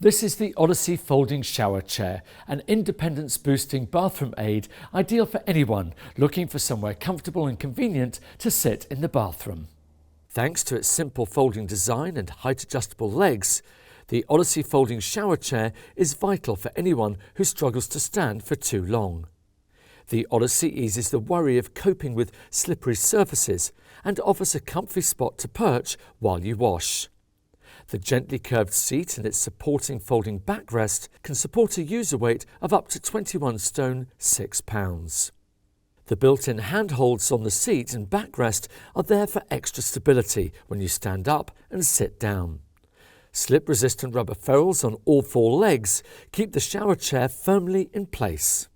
This is the Odyssey Folding Shower Chair, an independence-boosting bathroom aid ideal for anyone looking for somewhere comfortable and convenient to sit in the bathroom. Thanks to its simple folding design and height-adjustable legs, the Odyssey Folding Shower Chair is vital for anyone who struggles to stand for too long. The Odyssey eases the worry of coping with slippery surfaces and offers a comfy spot to perch while you wash. The gently curved seat and its supporting folding backrest can support a user weight of up to 21 stone 6 pounds. The built-in handholds on the seat and backrest are there for extra stability when you stand up and sit down. Slip-resistant rubber ferrules on all four legs keep the shower chair firmly in place.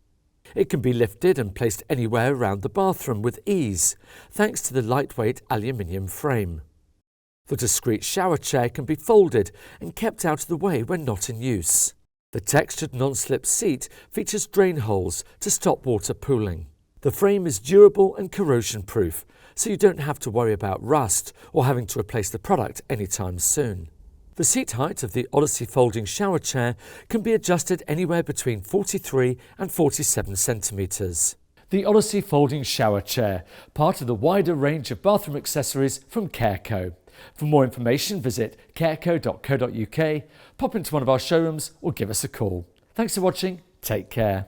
It can be lifted and placed anywhere around the bathroom with ease, thanks to the lightweight aluminium frame. The discreet shower chair can be folded and kept out of the way when not in use. The textured non-slip seat features drain holes to stop water pooling. The frame is durable and corrosion-proof, so you don't have to worry about rust or having to replace the product anytime soon. The seat height of the Odyssey Folding Shower Chair can be adjusted anywhere between 43 and 47 centimetres. The Odyssey Folding Shower Chair, part of the wider range of bathroom accessories from CareCo. For more information, visit careco.co.uk, pop into one of our showrooms or give us a call. Thanks for watching. Take care.